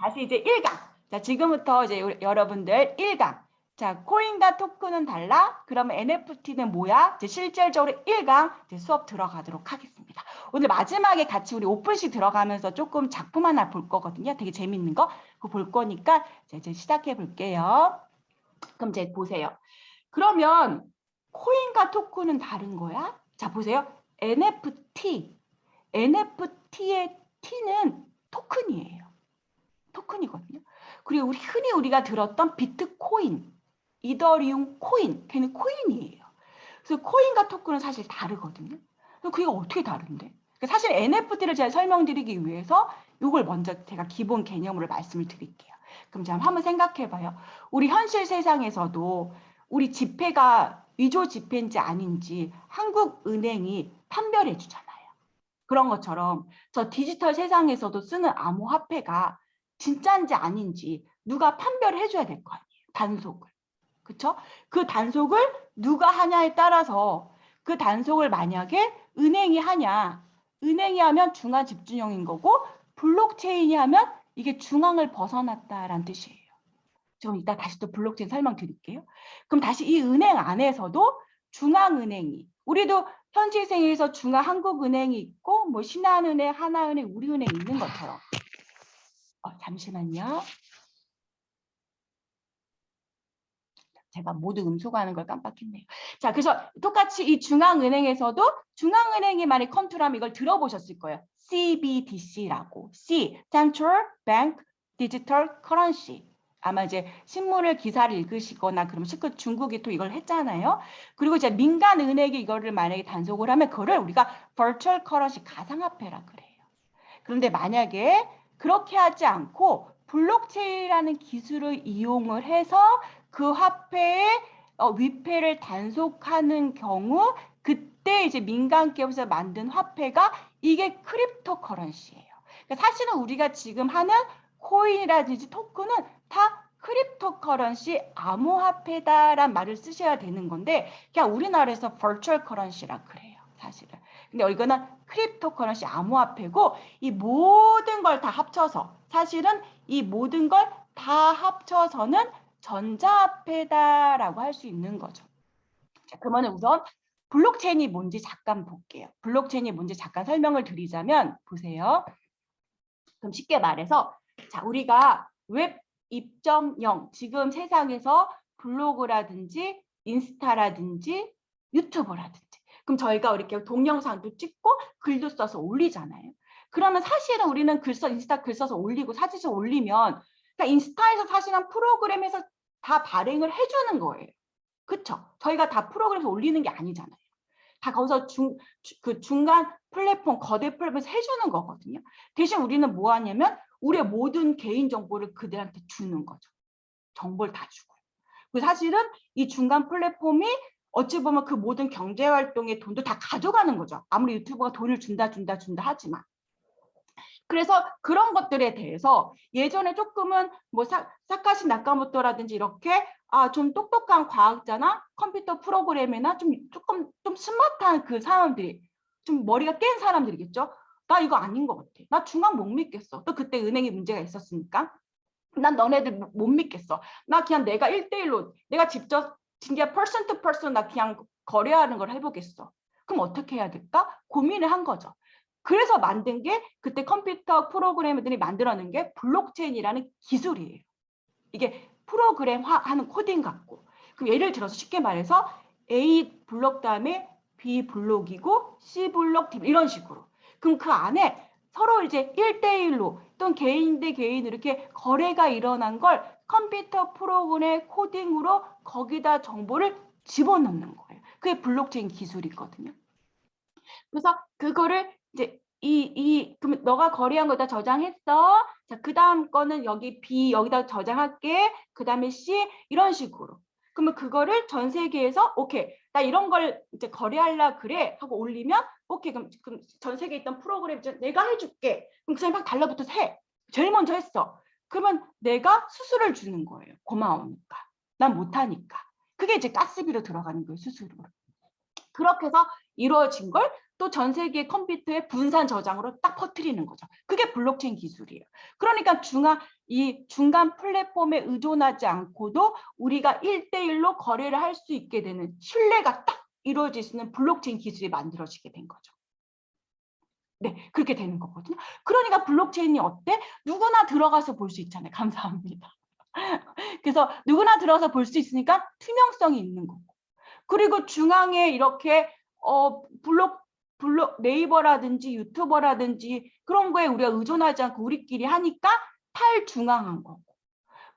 다시 이제 1강. 자, 지금부터 이제 여러분들 1강. 자, 코인과 토큰은 달라? 그러면 NFT는 뭐야? 이제 실질적으로 1강 이제 수업 들어가도록 하겠습니다. 오늘 마지막에 같이 우리 오픈식 들어가면서 조금 작품 하나 볼 거거든요. 되게 재밌는 거. 그거 볼 거니까 이제 시작해 볼게요. 그럼 이제 보세요. 그러면 코인과 토큰은 다른 거야? 자, 보세요. NFT. NFT의 T는 토큰이에요. 토큰이거든요. 그리고 흔히 우리가 들었던 비트코인, 이더리움 코인, 걔는 코인이에요. 그래서 코인과 토큰은 사실 다르거든요. 그게 어떻게 다른데? 사실 NFT를 제가 설명드리기 위해서 이걸 먼저 제가 기본 개념으로 말씀을 드릴게요. 그럼 제가 한번 생각해봐요. 우리 현실 세상에서도 우리 지폐가 위조 지폐인지 아닌지 한국은행이 판별해 주잖아요. 그런 것처럼 저 디지털 세상에서도 쓰는 암호화폐가 진짜인지 아닌지 누가 판별해 줘야 될 거 아니에요. 단속을. 그렇죠? 그 단속을 누가 하냐에 따라서 그 단속을 만약에 은행이 하냐. 은행이 하면 중앙 집중형인 거고 블록체인이 하면 이게 중앙을 벗어났다라는 뜻이에요. 좀 이따 다시 또 블록체인 설명드릴게요. 그럼 다시 이 은행 안에서도 중앙은행이 우리도 현실생에서 중앙한국은행이 있고 뭐 신한은행, 하나은행, 우리은행 있는 것처럼 잠시만요. 제가 모두 음소거하는 걸 깜빡했네요. 자, 그래서 똑같이 이 중앙은행에서도 중앙은행이 만약 컨트롤하면 이걸 들어보셨을 거예요. CBDC라고. C, Central Bank Digital Currency. 아마 이제 신문을 기사를 읽으시거나 그러면 실컷 중국이 또 이걸 했잖아요. 그리고 이제 민간 은행이 이거를 만약에 단속을 하면 그거를 우리가 Virtual Currency 가상화폐라 그래요. 그런데 만약에 그렇게 하지 않고 블록체인이라는 기술을 이용을 해서 그 화폐의 위패를 단속하는 경우 그때 이제 민간 기업에서 만든 화폐가 이게 크립토 커런시예요. 그러니까 사실은 우리가 지금 하는 코인이라든지 토큰은 다 크립토 커런시 암호화폐다란 말을 쓰셔야 되는 건데 그냥 우리나라에서 버추얼 커런시라 그래요. 사실은. 근데 이거는 크립토 커런시 암호화폐고 이 모든 걸 다 합쳐서 사실은 이 모든 걸 다 합쳐서는 전자화폐다라고 할 수 있는 거죠. 자, 그러면 우선 블록체인이 뭔지 잠깐 볼게요. 블록체인이 뭔지 잠깐 설명을 드리자면 보세요. 그럼 쉽게 말해서 자, 우리가 웹 2.0 지금 세상에서 블로그라든지 인스타라든지 유튜브라든지 그럼 저희가 이렇게 동영상도 찍고 글도 써서 올리잖아요. 그러면 사실은 우리는 인스타 글 써서 올리고 사진 올리면 그러니까 인스타에서 사실은 프로그램에서 다 발행을 해주는 거예요. 그렇죠? 저희가 다 프로그램에서 올리는 게 아니잖아요. 다 거기서 중간 플랫폼, 거대 플랫폼에서 해주는 거거든요. 대신 우리는 뭐 하냐면 우리의 모든 개인 정보를 그들한테 주는 거죠. 정보를 다 주고요. 그리고 사실은 이 중간 플랫폼이 어찌 보면 그 모든 경제활동의 돈도 다 가져가는 거죠. 아무리 유튜버가 돈을 준다 하지만. 그래서 그런 것들에 대해서 예전에 조금은 뭐 사카시 나카모토라든지 이렇게 좀 똑똑한 과학자나 컴퓨터 프로그램이나 조금 스마트한 그 사람들이 좀 머리가 깬 사람들이겠죠. 나 이거 아닌 것 같아. 나 중앙 못 믿겠어. 또 그때 은행에 문제가 있었으니까. 난 너네들 못 믿겠어. 나 그냥 내가 1대1로 내가 직접 진짜 person to person 나 그냥 거래하는 걸 해보겠어. 그럼 어떻게 해야 될까? 고민을 한 거죠. 그래서 만든 게 그때 컴퓨터 프로그래머들이 만들어낸 게 블록체인이라는 기술이에요. 이게 프로그램화하는 코딩 같고. 그럼 예를 들어서 쉽게 말해서 A 블록 다음에 B 블록이고 C 블록 D 이런 식으로. 그럼 그 안에 서로 이제 1대1로 또는 개인 대 개인 이렇게 거래가 일어난 걸 컴퓨터 프로그램 코딩으로 거기다 정보를 집어넣는 거예요. 그게 블록체인 기술이거든요. 그래서 그거를 이제 그럼 너가 거래한 거다 저장했어. 자, 그 다음 거는 여기 B 여기다 저장할게. 그 다음에 C 이런 식으로. 그러면 그거를 전 세계에서 오케이 나 이런 걸 이제 거래하려 그래 하고 올리면 오케이 그럼 전 세계에 있던 프로그램 내가 해줄게. 그럼 그 사람이 막 달라붙어서 해. 제일 먼저 했어. 그러면 내가 수수료를 주는 거예요. 고마우니까. 난 못하니까. 그게 이제 가스비로 들어가는 거예요. 수수료로. 그렇게 해서 이루어진 걸 또 전 세계 컴퓨터의 분산 저장으로 딱 퍼뜨리는 거죠. 그게 블록체인 기술이에요. 그러니까 이 중간 플랫폼에 의존하지 않고도 우리가 1대1로 거래를 할 수 있게 되는 신뢰가 딱 이루어질 수 있는 블록체인 기술이 만들어지게 된 거죠. 네, 그렇게 되는 거거든요. 그러니까 블록체인이 어때? 누구나 들어가서 볼 수 있잖아요. 감사합니다. 그래서 누구나 들어가서 볼 수 있으니까 투명성이 있는 거고. 그리고 중앙에 이렇게 네이버라든지 유튜버라든지 그런 거에 우리가 의존하지 않고 우리끼리 하니까 탈중앙한 거고.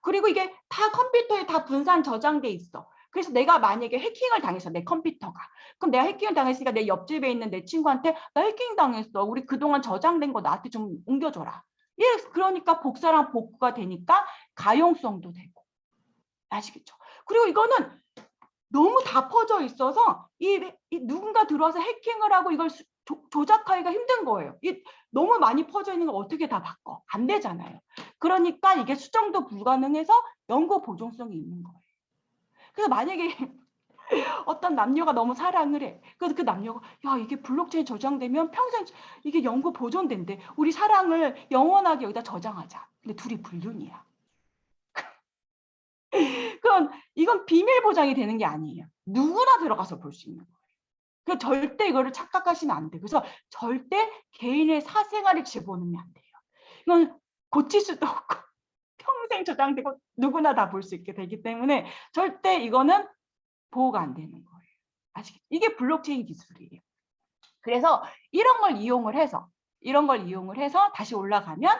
그리고 이게 다 컴퓨터에 다 분산 저장돼 있어. 그래서 내가 만약에 해킹을 당했어, 내 컴퓨터가. 그럼 내가 해킹을 당했으니까 내 옆집에 있는 내 친구한테 나 해킹 당했어. 우리 그동안 저장된 거 나한테 좀 옮겨줘라. 예, 그러니까 복사랑 복구가 되니까 가용성도 되고. 아시겠죠? 그리고 이거는 너무 다 퍼져 있어서 이 누군가 들어와서 해킹을 하고 이걸 조작하기가 힘든 거예요. 너무 많이 퍼져 있는 걸 어떻게 다 바꿔? 안 되잖아요. 그러니까 이게 수정도 불가능해서 연구 보존성이 있는 거예요. 그래서 만약에 어떤 남녀가 너무 사랑을 해. 그래서 그 남녀가 야 이게 블록체인 저장되면 평생 이게 연구 보존된대. 우리 사랑을 영원하게 여기다 저장하자. 근데 둘이 불륜이야. 그럼 이건 비밀 보장이 되는 게 아니에요. 누구나 들어가서 볼 수 있는 거예요. 그 절대 이거를 착각하시면 안 돼요. 그래서 절대 개인의 사생활을 집어넣으면 안 돼요. 이건 고칠 수도 없고 평생 저장되고 누구나 다 볼 수 있게 되기 때문에 절대 이거는 보호가 안 되는 거예요. 아시겠죠? 이게 블록체인 기술이에요. 그래서 이런 걸 이용을 해서 다시 올라가면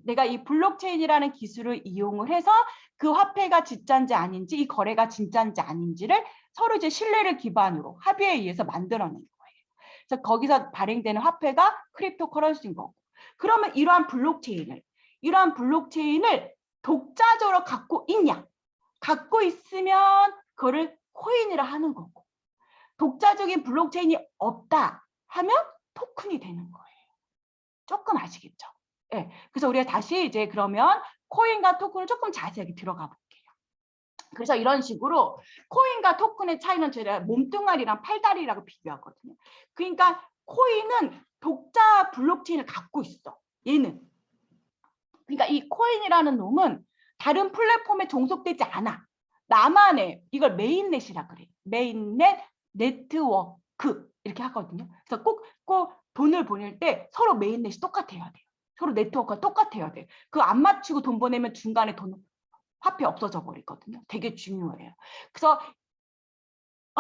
내가 이 블록체인이라는 기술을 이용을 해서 그 화폐가 진짜인지 아닌지 이 거래가 진짜인지 아닌지를 서로 이제 신뢰를 기반으로 합의에 의해서 만들어낸 거예요. 그래서 거기서 발행되는 화폐가 크립토 커런시인 거고. 그러면 이러한 블록체인을 독자적으로 갖고 있냐? 갖고 있으면 그거를 코인이라 하는 거고. 독자적인 블록체인이 없다 하면 토큰이 되는 거예요. 조금 아시겠죠? 네. 그래서 우리가 다시 이제 그러면 코인과 토큰을 조금 자세하게 들어가 볼게요. 그래서 이런 식으로 코인과 토큰의 차이는 제가 몸뚱아리랑 팔다리라고 비교하거든요. 그러니까 코인은 독자 블록체인을 갖고 있어. 얘는. 그러니까 이 코인이라는 놈은 다른 플랫폼에 종속되지 않아. 나만의 이걸 메인넷이라 그래. 메인넷 네트워크 이렇게 하거든요. 그래서 꼭 돈을 보낼 때 서로 메인넷이 똑같아야 돼요. 서로 네트워크가 똑같아야 돼. 그거 안 맞추고 돈 보내면 중간에 화폐 없어져 버리거든요. 되게 중요해요. 그래서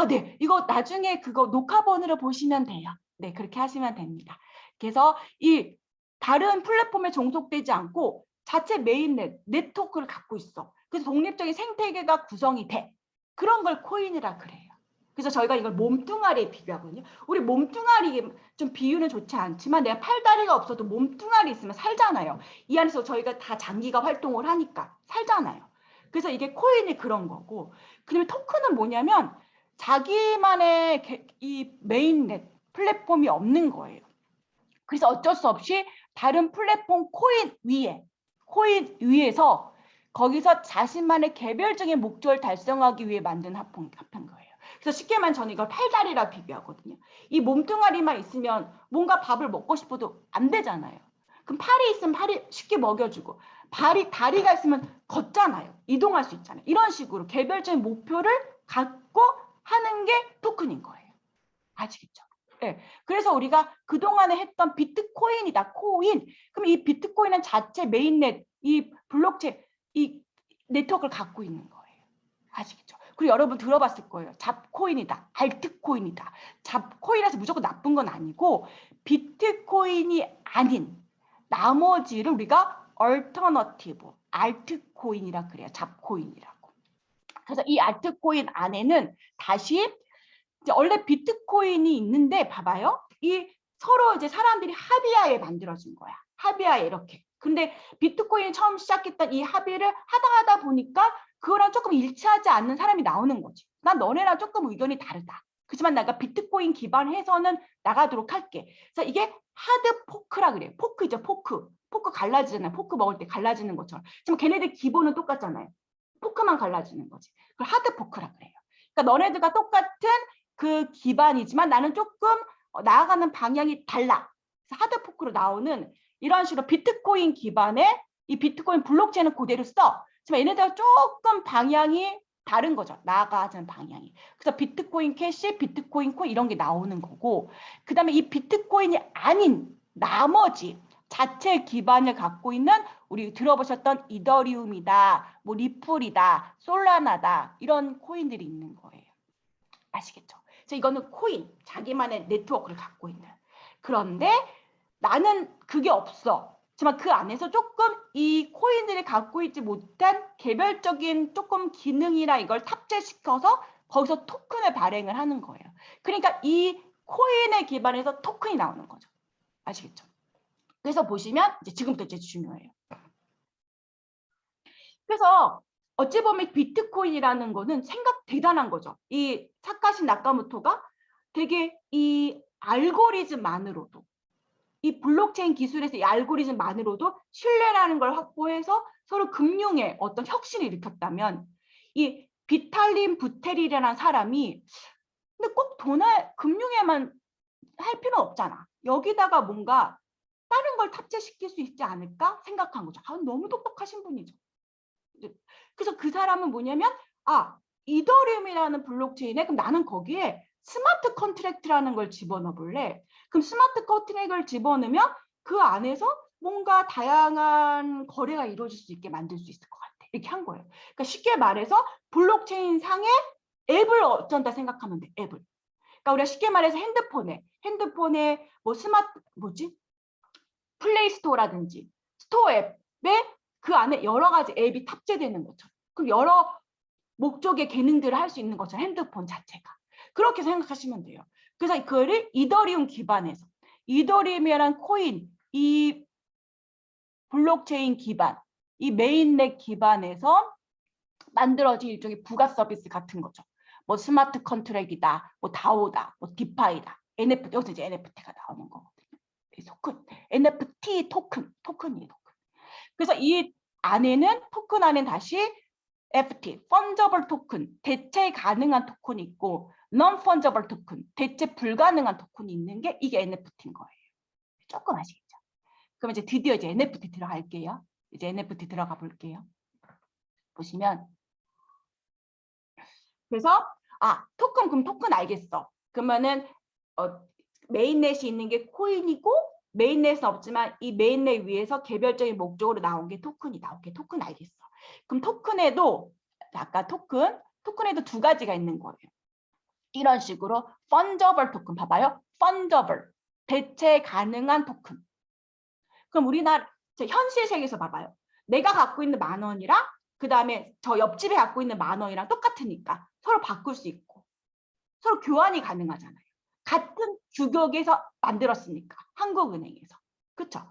네, 이거 나중에 그거 녹화본으로 보시면 돼요. 네, 그렇게 하시면 됩니다. 그래서 이 다른 플랫폼에 종속되지 않고 자체 메인넷 네트워크를 갖고 있어. 그래서 독립적인 생태계가 구성이 돼. 그런 걸 코인이라 그래요. 그래서 저희가 이걸 몸뚱아리에 비교하거든요. 우리 몸뚱아리 좀 비유는 좋지 않지만 내가 팔다리가 없어도 몸뚱아리 있으면 살잖아요. 이 안에서 저희가 다 장기가 활동을 하니까 살잖아요. 그래서 이게 코인이 그런 거고. 그다음에 토큰은 뭐냐면 자기만의 이 메인넷 플랫폼이 없는 거예요. 그래서 어쩔 수 없이 다른 플랫폼 코인 위에서 거기서 자신만의 개별적인 목적을 달성하기 위해 만든 합한 거예요. 그래서 쉽게 말하면 저는 이걸 팔다리라 비교하거든요. 이 몸뚱아리만 있으면 뭔가 밥을 먹고 싶어도 안 되잖아요. 그럼 팔이 있으면 팔이 쉽게 먹여주고 다리가 있으면 걷잖아요. 이동할 수 있잖아요. 이런 식으로 개별적인 목표를 갖고 하는 게 토큰인 거예요. 아시겠죠? 네. 그래서 우리가 그동안에 했던 비트코인이다. 코인. 그럼 이 비트코인은 자체 메인넷, 이 블록체인, 이 네트워크를 갖고 있는 거예요. 아시겠죠? 그리고 여러분 들어봤을 거예요. 잡코인이다. 알트코인이다. 잡코인이라서 무조건 나쁜 건 아니고 비트코인이 아닌 나머지를 우리가 얼터너티브, 알트코인이라 그래요. 잡코인이라고. 그래서 이 알트코인 안에는 다시 이제 원래 비트코인이 있는데 봐봐요. 이 서로 이제 사람들이 합의하에 만들어진 거야. 합의하에 이렇게. 근데 비트코인이 처음 시작했던 이 합의를 하다 보니까 그거랑 조금 일치하지 않는 사람이 나오는 거지. 난 너네랑 조금 의견이 다르다. 그렇지만 내가 비트코인 기반해서는 나가도록 할게. 그래서 이게 하드 포크라 그래요. 포크죠, 포크. 포크 갈라지잖아요. 포크 먹을 때 갈라지는 것처럼. 지금 걔네들 기본은 똑같잖아요. 포크만 갈라지는 거지. 그걸 하드 포크라 그래요. 그러니까 너네들과 똑같은 그 기반이지만 나는 조금 나아가는 방향이 달라. 그래서 하드포크로 나오는 이런 식으로 비트코인 기반의 이 비트코인 블록체인은 그대로 써. 하지만 얘네들과 조금 방향이 다른 거죠. 나아가는 방향이. 그래서 비트코인 캐시, 비트코인 코인 이런 게 나오는 거고, 그 다음에 이 비트코인이 아닌 나머지 자체 기반을 갖고 있는 우리 들어보셨던 이더리움이다, 뭐 리플이다, 솔라나다 이런 코인들이 있는 거예요. 아시겠죠? 그래서 이거는 코인, 자기만의 네트워크를 갖고 있는. 그런데 나는 그게 없어. 하지만 그 안에서 조금 이 코인들이 갖고 있지 못한 개별적인 조금 기능이나 이걸 탑재시켜서 거기서 토큰을 발행을 하는 거예요. 그러니까 이 코인에 기반해서 토큰이 나오는 거죠. 아시겠죠? 그래서 보시면 이제 지금부터 이제 중요해요. 그래서 어찌 보면 비트코인이라는 거는 생각 대단한 거죠. 이 사카시 나카모토가 되게 이 알고리즘만으로도 이 블록체인 기술에서 이 알고리즘만으로도 신뢰라는 걸 확보해서 서로 금융에 어떤 혁신을 일으켰다면 이 비탈린 부테릴이라는 사람이 근데 꼭 돈을 금융에만 할 필요는 없잖아. 여기다가 뭔가 다른 걸 탑재시킬 수 있지 않을까 생각한 거죠. 아, 너무 똑똑하신 분이죠. 그래서 그 사람은 뭐냐면 이더리움이라는 블록체인에 그럼 나는 거기에 스마트 컨트랙트라는 걸 집어넣어 볼래. 그럼 스마트 컨트랙트를 집어넣으면 그 안에서 뭔가 다양한 거래가 이루어질 수 있게 만들 수 있을 것 같아. 이렇게 한 거예요. 그러니까 쉽게 말해서 블록체인 상의 앱을 어쩐다 생각하면 돼. 앱을. 그러니까 우리가 쉽게 말해서 핸드폰에 뭐 플레이스토어라든지 스토어 앱에 그 안에 여러 가지 앱이 탑재되는 것처럼. 그럼 여러 목적의 기능들을 할 수 있는 것처럼 핸드폰 자체가. 그렇게 생각하시면 돼요. 그래서 그거를 이더리움 기반에서 이더리움이라는 코인, 이 블록체인 기반, 이 메인넷 기반에서 만들어진 일종의 부가 서비스 같은 거죠. 뭐 스마트 컨트랙이다, 뭐 다오다, 뭐 디파이다, NFT, 여기서 이제 NFT가 나오는 거거든요. 토큰, NFT 토큰이에요. 토큰. 그래서 이 안에는 토큰 안에는 다시 FT, 펀저블 토큰, 대체 가능한 토큰이 있고 non fungible 토큰, 대체 불가능한 토큰이 있는 게 이게 NFT인 거예요. 조금 아시겠죠? 그럼 이제 드디어 이제 NFT 들어갈게요. 이제 NFT 들어가 볼게요. 보시면 그래서 토큰 그럼 토큰 알겠어. 그러면은 메인넷이 있는 게 코인이고 메인넷은 없지만 이 메인넷 위에서 개별적인 목적으로 나온 게 토큰이다. 오케이, 토큰 알겠어. 그럼 토큰에도 아까 토큰에도 두 가지가 있는 거예요. 이런 식으로 펀저블 토큰 봐봐요. 펀저블 대체 가능한 토큰. 그럼 우리나라 현실 세계에서 봐봐요. 내가 갖고 있는 10,000원이랑 그 다음에 저 옆집에 갖고 있는 10,000원이랑 똑같으니까 서로 바꿀 수 있고 서로 교환이 가능하잖아요. 같은 규격에서 만들었으니까 한국은행에서. 그렇죠?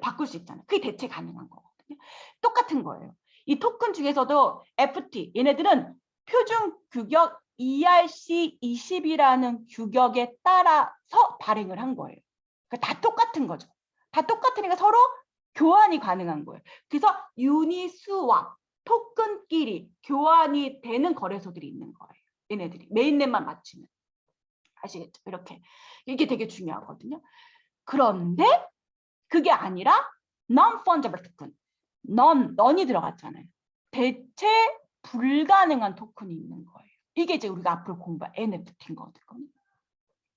바꿀 수 있잖아요. 그게 대체 가능한 거거든요. 똑같은 거예요. 이 토큰 중에서도 FT 얘네들은 표준 규격 ERC20이라는 규격에 따라서 발행을 한 거예요. 그러니까 다 똑같은 거죠. 다 똑같으니까 서로 교환이 가능한 거예요. 그래서 유니스왑 토큰끼리 교환이 되는 거래소들이 있는 거예요. 얘네들이 메인넷만 맞추면. 아시겠죠? 이게 되게 중요하거든요. 그런데 그게 아니라 non-fungible 토큰, non이 들어갔잖아요. 대체 불가능한 토큰이 있는 거예요. 이게 이제 우리가 앞으로 공부할 NFT인 거거든요.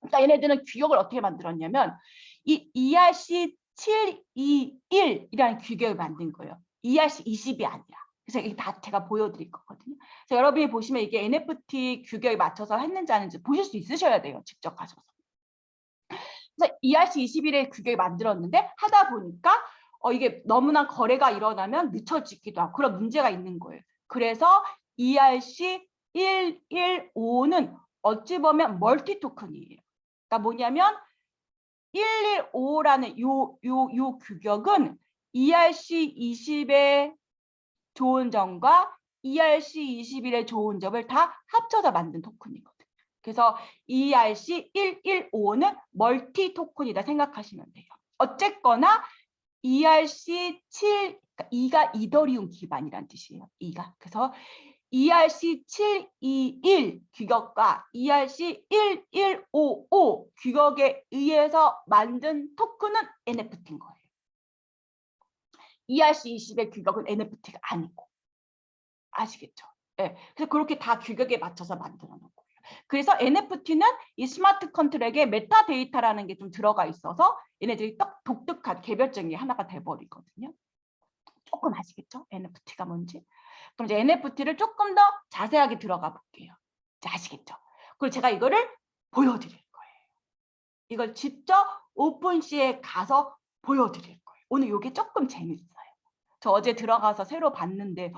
그러니까 얘네들은 규격을 어떻게 만들었냐면 이 ERC721이라는 규격을 만든 거예요. ERC20이 아니라. 그래서 이게 다 제가 보여드릴 거거든요. 그래서 여러분이 보시면 이게 NFT 규격에 맞춰서 했는지 아닌지 보실 수 있으셔야 돼요. 직접 가셔서. 그래서 ERC21의 규격을 만들었는데 하다 보니까 이게 너무나 거래가 일어나면 늦춰지기도 하고 그런 문제가 있는 거예요. 그래서 ERC115는 어찌 보면 멀티 토큰이에요. 그러니까 뭐냐면 115라는 요 규격은 ERC20의 좋은 점과 ERC21의 좋은 점을 다 합쳐서 만든 토큰이거든요. 그래서 ERC115는 멀티 토큰이다 생각하시면 돼요. 어쨌거나 ERC7, 그러니까 E가 이더리움 기반이란 뜻이에요. E가. 그래서 ERC 721 규격과 ERC 1155 규격에 의해서 만든 토큰은 NFT인 거예요. ERC 20의 규격은 NFT가 아니고. 아시겠죠? 네. 그래서 그렇게 다 규격에 맞춰서 만들어 놓은 거예요. 그래서 NFT는 이 스마트 컨트랙에 메타데이터라는 게 좀 들어가 있어서 얘네들이 독특한 개별적인 하나가 돼버리거든요. 조금 아시겠죠? NFT가 뭔지. 그럼 이제 NFT를 조금 더 자세하게 들어가 볼게요. 이제 아시겠죠? 그리고 제가 이거를 보여드릴 거예요. 이걸 직접 오픈시에 가서 보여드릴 거예요. 오늘 이게 조금 재밌어요. 저 어제 들어가서 새로 봤는데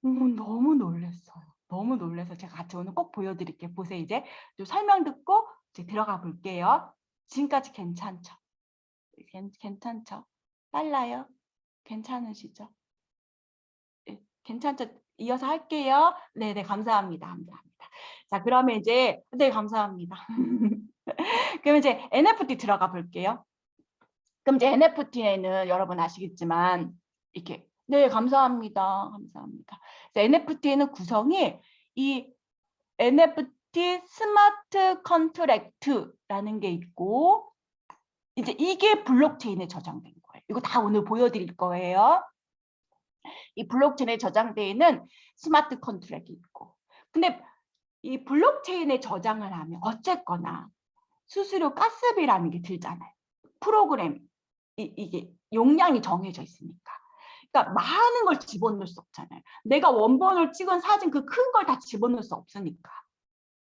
너무 놀랐어요. 너무 놀라서 제가 같이 오늘 꼭 보여드릴게요. 보세요. 이제 좀 설명 듣고 이제 들어가 볼게요. 지금까지 괜찮죠? 괜찮죠? 빨라요? 괜찮으시죠? 네, 괜찮죠? 이어서 할게요. 네네, 감사합니다. 감사합니다. 자, 그러면 이제, 네, 감사합니다. 그럼 이제 NFT 들어가 볼게요. 그럼 이제 NFT에는 여러분 아시겠지만, 이렇게, 네, 감사합니다. 감사합니다. NFT에는 구성이 이 NFT 스마트 컨트랙트라는 게 있고, 이제 이게 블록체인에 저장된 거예요. 이거 다 오늘 보여드릴 거예요. 이 블록체인에 저장되어 있는 스마트 컨트랙이 있고. 근데 이 블록체인에 저장을 하면 어쨌거나 수수료 가스비라는 게 들잖아요. 프로그램, 이게 용량이 정해져 있으니까. 그러니까 많은 걸 집어넣을 수 없잖아요. 내가 원본을 찍은 사진 그 큰 걸 다 집어넣을 수 없으니까.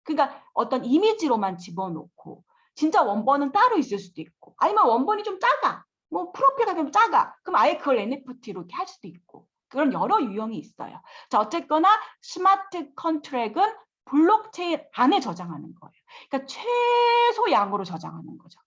그러니까 어떤 이미지로만 집어넣고 진짜 원본은 따로 있을 수도 있고 아니면 원본이 좀 작아. 뭐 프로필가 좀 작아. 그럼 아예 그걸 NFT로 이렇게 할 수도 있고. 그런 여러 유형이 있어요. 자, 어쨌거나 스마트 컨트랙은 블록체인 안에 저장하는 거예요. 그러니까 최소양으로 저장하는 거죠.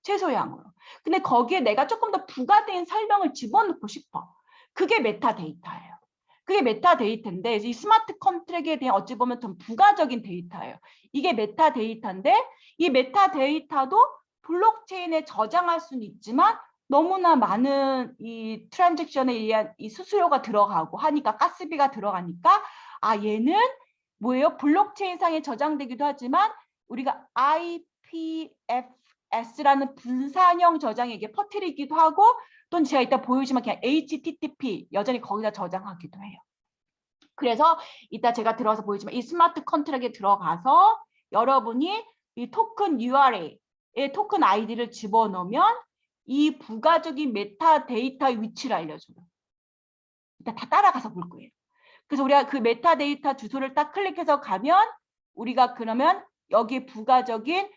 최소양으로. 근데 거기에 내가 조금 더 부가된 설명을 집어넣고 싶어. 그게 메타데이터예요. 그게 메타데이터인데 이 스마트 컨트랙에 대한 어찌 보면 좀 부가적인 데이터예요. 이게 메타데이터인데 이 메타데이터도 블록체인에 저장할 수는 있지만 너무나 많은 이 트랜잭션에 의한 이 수수료가 들어가고 하니까 가스비가 들어가니까 아 얘는 뭐예요? 블록체인상에 저장되기도 하지만 우리가 IPFS라는 분산형 저장에게 퍼뜨리기도 하고 또는 제가 이따 보여주지만 그냥 HTTP 여전히 거기다 저장하기도 해요. 그래서 이따 제가 들어가서 보여주지만 이 스마트 컨트랙에 들어가서 여러분이 이 토큰 URL에 토큰 아이디를 집어넣으면 이 부가적인 메타데이터의 위치를 알려줘요. 이따 다 따라가서 볼 거예요. 그래서 우리가 그 메타데이터 주소를 딱 클릭해서 가면 우리가 그러면 여기 부가적인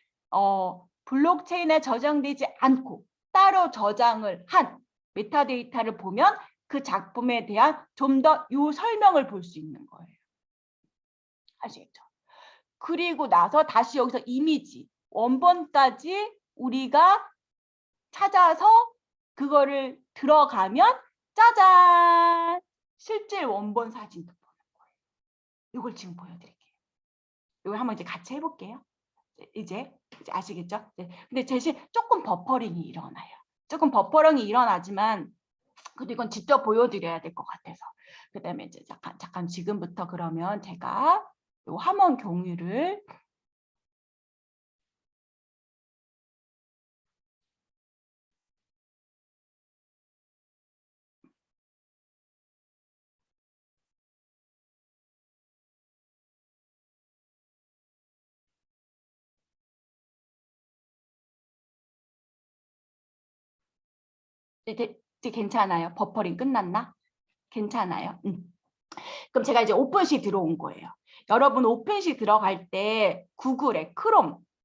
블록체인에 저장되지 않고 따로 저장을 한 메타데이터를 보면 그 작품에 대한 좀 더 요 설명을 볼 수 있는 거예요. 아시겠죠? 그리고 나서 다시 여기서 이미지, 원본까지 우리가 찾아서 그거를 들어가면 짜잔! 실제 원본 사진도 보는 거예요. 이걸 지금 보여드릴게요. 이걸 한번 이제 같이 해볼게요. 이제 아시겠죠? 근데 대신 조금 버퍼링이 일어나요. 조금 버퍼링이 일어나지만 그래도 이건 직접 보여드려야 될 것 같아서. 그다음에 이제 잠깐 지금부터 그러면 제가 이 화면 공유를 이제 괜찮아요? 버퍼링 끝났나? 괜찮아요? 그럼 제가 이제 오픈시 들어온 거예요. 여러분 오픈시 들어갈 때 구글에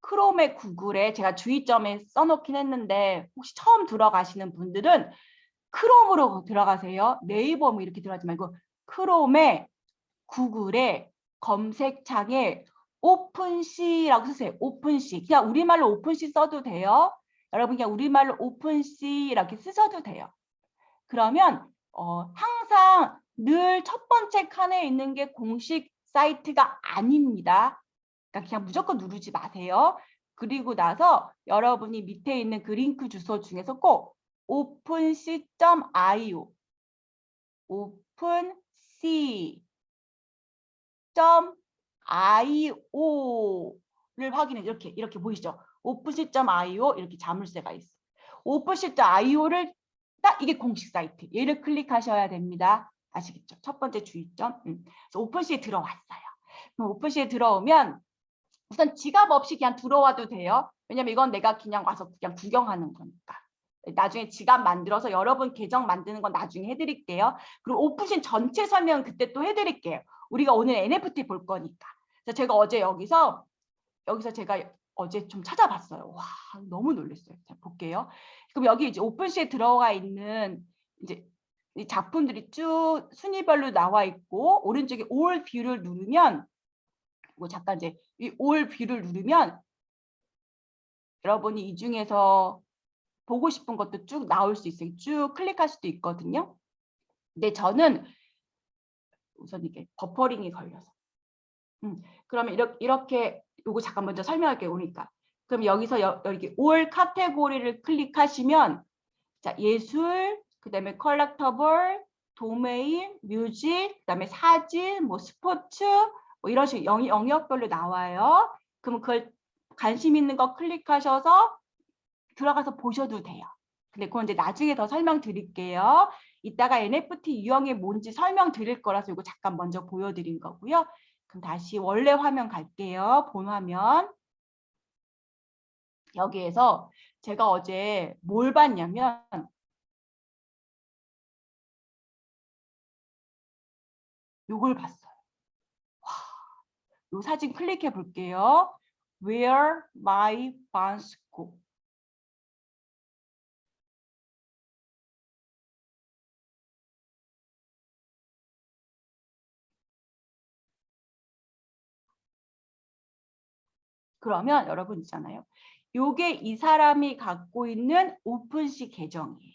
크롬의 구글에 제가 주의점에 써놓긴 했는데 혹시 처음 들어가시는 분들은 크롬으로 들어가세요. 네이버 뭐 이렇게 들어가지 말고 크롬에 구글에 검색창에 오픈시라고 쓰세요. 오픈시. 그냥 우리말로 오픈시 써도 돼요. 여러분 그냥 우리말로 오픈시 이렇게 쓰셔도 돼요. 그러면 항상 늘 첫 번째 칸에 있는 게 공식 사이트가 아닙니다. 그러니까 그냥 무조건 누르지 마세요. 그리고 나서 여러분이 밑에 있는 그 링크 주소 중에서 꼭 openc.io openc openc.io를 확인해. 이렇게 보이시죠? openc.io 이렇게 자물쇠가 있어. openc.io를 딱 이게 공식 사이트. 얘를 클릭하셔야 됩니다. 아시겠죠? 첫 번째 주의점. 그래서 오픈시에 들어왔어요. 그럼 오픈시에 들어오면 우선 지갑 없이 그냥 들어와도 돼요. 왜냐면 이건 내가 그냥 와서 그냥 구경하는 거니까. 나중에 지갑 만들어서 여러분 계정 만드는 건 나중에 해드릴게요. 그리고 오픈신 전체 설명은 그때 또 해드릴게요. 우리가 오늘 NFT 볼 거니까. 그래서 제가 어제 여기서 제가 어제 좀 찾아봤어요. 와, 너무 놀랐어요. 자, 볼게요. 그럼 여기 이제 오픈시에 들어가 있는 이제 이 작품들이 쭉 순위별로 나와 있고 오른쪽에 올 뷰를 누르면 뭐 잠깐 이제 이 올 뷰를 누르면 여러분이 이 중에서 보고 싶은 것도 쭉 나올 수 있어요. 쭉 클릭할 수도 있거든요. 근데 저는 우선 이게 버퍼링이 걸려서. 그러면 이렇게 요거 잠깐 먼저 설명할게요. 오니까. 그럼 여기서 여기 올 카테고리를 클릭하시면 자, 예술, 그다음에 컬렉터블, 도메인, 뮤직, 그다음에 사진, 뭐 스포츠 뭐 이런 식으로 영역별로 나와요. 그럼 그걸 관심 있는 거 클릭하셔서 들어가서 보셔도 돼요. 근데 그건 이제 나중에 더 설명드릴게요. 이따가 NFT 유형이 뭔지 설명드릴 거라서 이거 잠깐 먼저 보여드린 거고요. 그럼 다시 원래 화면 갈게요. 본 화면. 여기에서 제가 어제 뭘 봤냐면 요걸 봤어요. 와, 요 사진 클릭해 볼게요. Where my funds go. 그러면 여러분 있잖아요. 요게 이 사람이 갖고 있는 오픈시 계정이에요.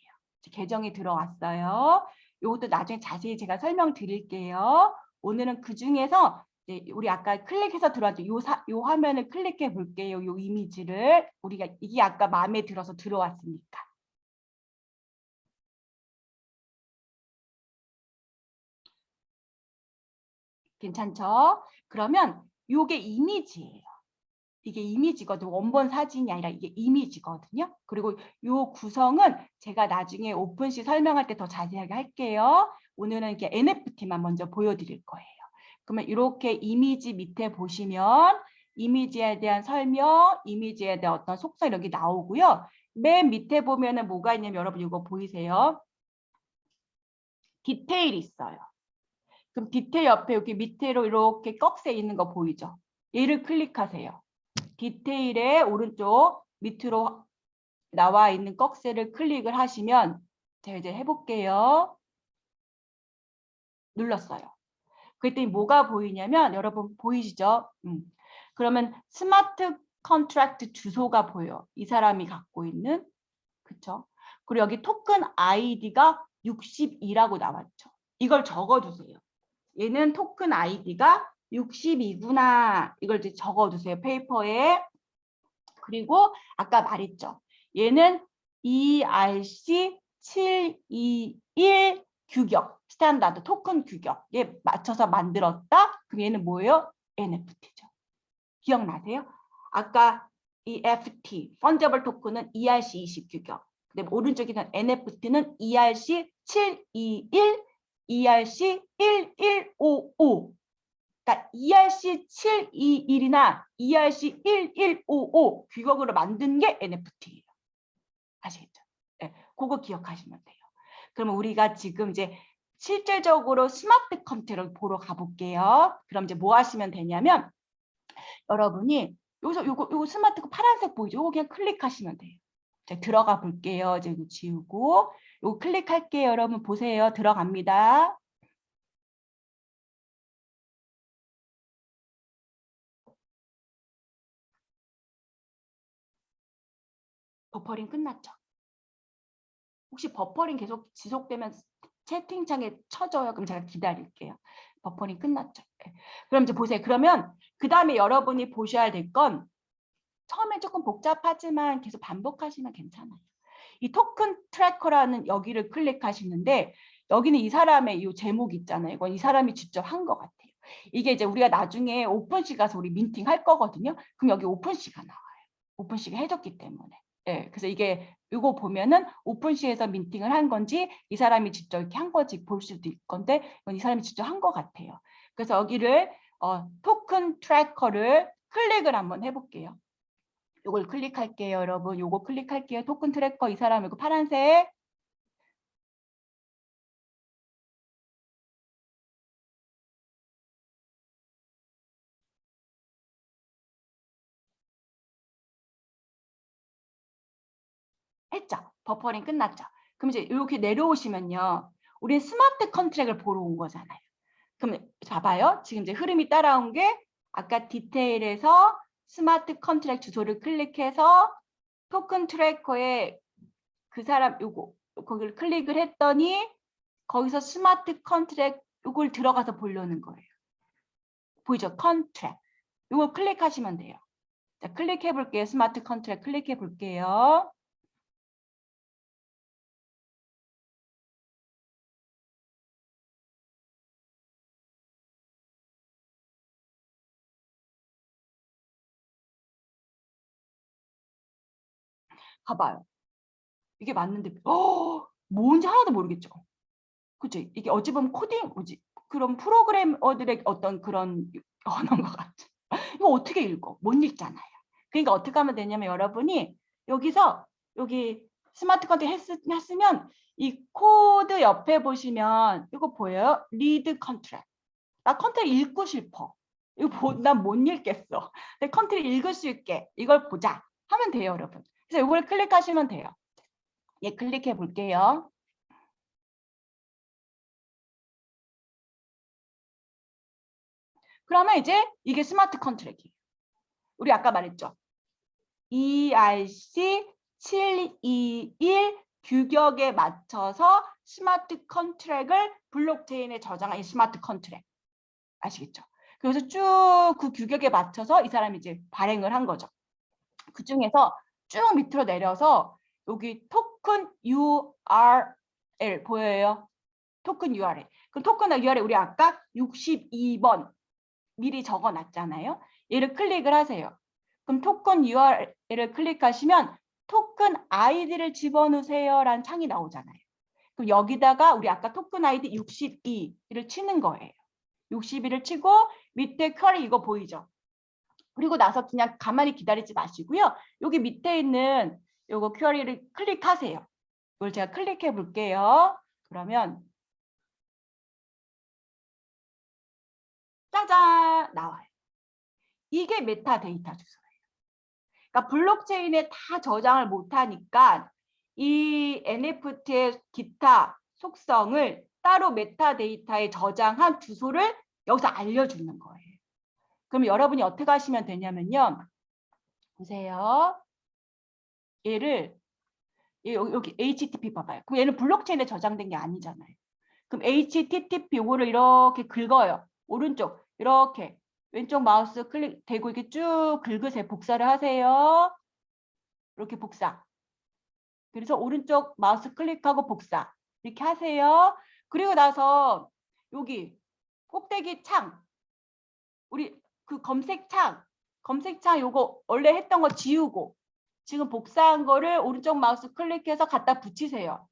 계정이 들어왔어요. 요것도 나중에 자세히 제가 설명드릴게요. 오늘은 그 중에서 우리 아까 클릭해서 들어왔죠. 요 화면을 클릭해 볼게요. 요 이미지를. 우리가 이게 아까 마음에 들어서 들어왔으니까. 괜찮죠? 그러면 요게 이미지예요. 이게 이미지거든. 원본 사진이 아니라 이게 이미지거든요. 그리고 요 구성은 제가 나중에 오픈시 설명할 때 더 자세하게 할게요. 오늘은 이렇게 NFT만 먼저 보여드릴 거예요. 그러면 이렇게 이미지 밑에 보시면 이미지에 대한 설명, 이미지에 대한 어떤 속성 이런 게 나오고요. 맨 밑에 보면은 뭐가 있냐면 여러분 이거 보이세요? 디테일이 있어요. 그럼 디테일 옆에 여기 밑으로 이렇게 꺽쇠 있는 거 보이죠? 얘를 클릭하세요. 디테일의 오른쪽 밑으로 나와 있는 꺽쇠를 클릭을 하시면 제가 이제 해볼게요. 눌렀어요. 그랬더니 뭐가 보이냐면 여러분 보이시죠? 그러면 스마트 컨트랙트 주소가 보여. 이 사람이 갖고 있는. 그쵸? 그리고 여기 토큰 아이디가 62라고 나왔죠. 이걸 적어두세요. 얘는 토큰 아이디가 62구나. 이걸 이제 적어두세요. 페이퍼에. 그리고 아까 말했죠. 얘는 ERC721 규격, 스탠다드 토큰 규격에 맞춰서 만들었다. 그럼 얘는 뭐예요? NFT죠. 기억나세요? 아까 EFT, 펀저블 토큰은 ERC20 규격. 근데 오른쪽에는 NFT는 ERC721, ERC1155. 그러니까 ERC721이나 ERC1155 규격으로 만든 게 NFT예요. 아시겠죠? 네, 그거 기억하시면 돼요. 그러면 우리가 지금 이제 실질적으로 스마트 컨트롤 보러 가볼게요. 그럼 이제 뭐 하시면 되냐면 여러분이 여기서 요거 스마트 파란색 보이죠? 요거 그냥 클릭하시면 돼요. 자, 들어가 볼게요. 이제 이거 지우고 요거 클릭할게요. 여러분 보세요. 들어갑니다. 버퍼링 끝났죠? 혹시 버퍼링 계속 지속되면 채팅창에 쳐져요. 그럼 제가 기다릴게요. 버퍼링 끝났죠. 네. 그럼 이제 보세요. 그러면 그 다음에 여러분이 보셔야 될 건 처음에 조금 복잡하지만 계속 반복하시면 괜찮아요. 이 토큰 트래커라는 여기를 클릭하시는데 여기는 이 사람의 이 제목 있잖아요. 이건 이 사람이 직접 한 것 같아요. 이게 이제 우리가 나중에 오픈시 가서 우리 민팅 할 거거든요. 그럼 여기 오픈시가 나와요. 오픈시가 해줬기 때문에. 예, 그래서 이게 이거 보면은 오픈시에서 민팅을 한 건지 이 사람이 직접 이렇게 한 건지 볼 수도 있을 건데 이건 이 사람이 직접 한 것 같아요. 그래서 여기를 토큰 트래커를 클릭을 한번 해볼게요. 요걸 클릭할게요, 여러분. 요거 클릭할게요. 토큰 트래커 이 사람 이거 파란색. 했죠. 버퍼링 끝났죠. 그럼 이제 이렇게 내려오시면요. 우리는 스마트 컨트랙을 보러 온 거잖아요. 그럼 봐봐요. 지금 이제 흐름이 따라온 게 아까 디테일에서 스마트 컨트랙 주소를 클릭해서 토큰 트래커에 그 사람 요거 거기를 클릭을 했더니 거기서 스마트 컨트랙 요걸 들어가서 보려는 거예요. 보이죠? 컨트랙. 요걸 클릭하시면 돼요. 자, 클릭해 볼게요. 스마트 컨트랙 클릭해 볼게요. 봐봐요. 이게 맞는데 뭔지 하나도 모르겠죠. 그죠? 이게 어찌 보면 코딩 뭐지? 그런 프로그래머들의 어떤 그런 언어인 것 같아. 이거 어떻게 읽어? 못 읽잖아요. 그러니까 어떻게 하면 되냐면 여러분이 여기서 여기 스마트 컨트랙 했으면 이 코드 옆에 보시면 이거 보여요? 리드 컨트랙. 나 컨트랙 읽고 싶어. 이거 난 못 읽겠어. 근데 컨트랙 읽을 수 있게 이걸 보자 하면 돼요, 여러분. 그래서 이걸 클릭하시면 돼요. 예, 클릭해 볼게요. 그러면 이제 이게 스마트 컨트랙이에요. 우리 아까 말했죠. ERC 721 규격에 맞춰서 스마트 컨트랙을 블록체인에 저장한 이 스마트 컨트랙. 아시겠죠? 그래서 쭉 그 규격에 맞춰서 이 사람이 이제 발행을 한 거죠. 그 중에서 쭉 밑으로 내려서 여기 토큰 URL 보여요? 토큰 URL. 그럼 토큰 URL 우리 아까 62번 미리 적어 놨잖아요. 얘를 클릭을 하세요. 그럼 토큰 URL을 클릭하시면 토큰 아이디를 집어넣으세요라는 창이 나오잖아요. 그럼 여기다가 우리 아까 토큰 아이디 62를 치는 거예요. 62를 치고 밑에 쿼리 이거 보이죠? 그리고 나서 그냥 가만히 기다리지 마시고요. 여기 밑에 있는 요거 쿼리를 클릭하세요. 이걸 제가 클릭해 볼게요. 그러면 짜잔 나와요. 이게 메타데이터 주소예요. 그러니까 블록체인에 다 저장을 못하니까 이 NFT의 기타 속성을 따로 메타데이터에 저장한 주소를 여기서 알려주는 거예요. 그럼 여러분이 어떻게 하시면 되냐면요. 보세요. 얘를 여기 HTTP 봐봐요. 그럼 얘는 블록체인에 저장된 게 아니잖아요. 그럼 HTTP 요거를 이렇게 긁어요. 오른쪽 이렇게 왼쪽 마우스 클릭 대고 이렇게 쭉 긁으세요. 복사를 하세요. 이렇게 복사. 그래서 오른쪽 마우스 클릭하고 복사. 이렇게 하세요. 그리고 나서 여기 꼭대기 창 우리 그 검색창 요거 원래 했던 거 지우고 지금 복사한 거를 오른쪽 마우스 클릭해서 갖다 붙이세요.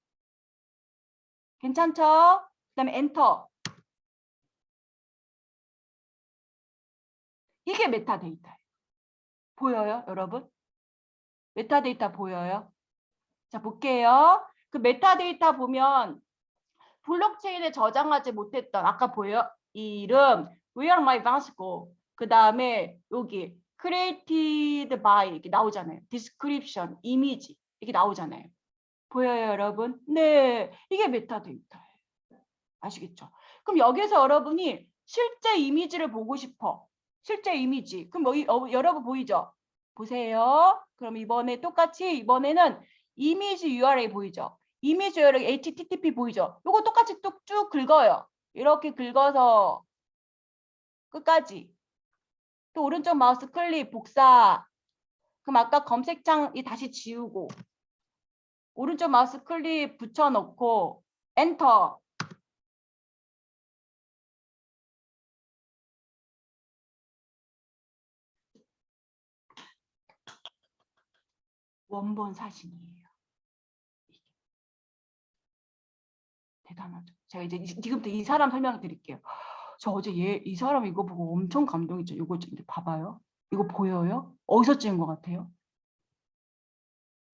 괜찮죠? 그다음에 엔터. 이게 메타데이터예요. 보여요, 여러분? 메타데이터 보여요? 자, 볼게요. 그 메타데이터 보면 블록체인에 저장하지 못했던 아까 보여요? 이름, where my bounce go. 그 다음에 여기 created by 이렇게 나오잖아요. description, 이미지 이렇게 나오잖아요. 보여요, 여러분? 네, 이게 메타데이터예요. 아시겠죠? 그럼 여기서 여러분이 실제 이미지를 보고 싶어. 실제 이미지. 그럼 여러분 보이죠? 보세요. 그럼 이번에 똑같이 이번에는 이미지 URL 보이죠? 이미지 URL HTTP 보이죠? 요거 똑같이 쭉 긁어요. 이렇게 긁어서 끝까지. 또 오른쪽 마우스 클릭 복사. 그럼 아까 검색창이 다시 지우고 오른쪽 마우스 클릭 붙여놓고 엔터. 원본 사진이에요. 대단하죠. 제가 이제 지금부터 이 사람 설명을 드릴게요. 저 어제 이 사람 이거 보고 엄청 감동했죠. 이거 좀 봐봐요. 이거 보여요? 어디서 찍은 것 같아요?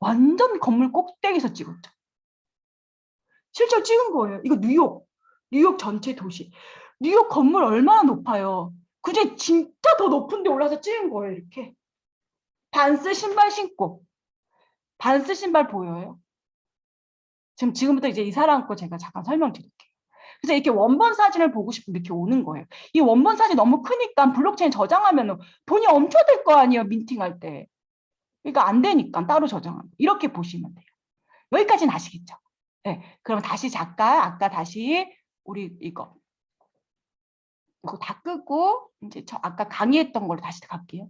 완전 건물 꼭대기에서 찍었죠. 실제로 찍은 거예요. 이거 뉴욕 전체 도시. 뉴욕 건물 얼마나 높아요. 그제 진짜 더 높은 데 올라서 찍은 거예요. 이렇게. 반스 신발 신고. 반스 신발 보여요? 지금부터 이제 이 사람 거 제가 잠깐 설명드릴게요. 그래서 이렇게 원본 사진을 보고 싶으면 이렇게 오는 거예요. 이 원본 사진 너무 크니까 블록체인 저장하면 돈이 엄청 들 거 아니에요. 민팅할 때. 그러니까 안 되니까 따로 저장하면. 이렇게 보시면 돼요. 여기까지는 아시겠죠? 네. 그럼 다시 잠깐 아까 다시 우리 이거 다 끄고 이제 저 아까 강의했던 걸로 다시 갈게요.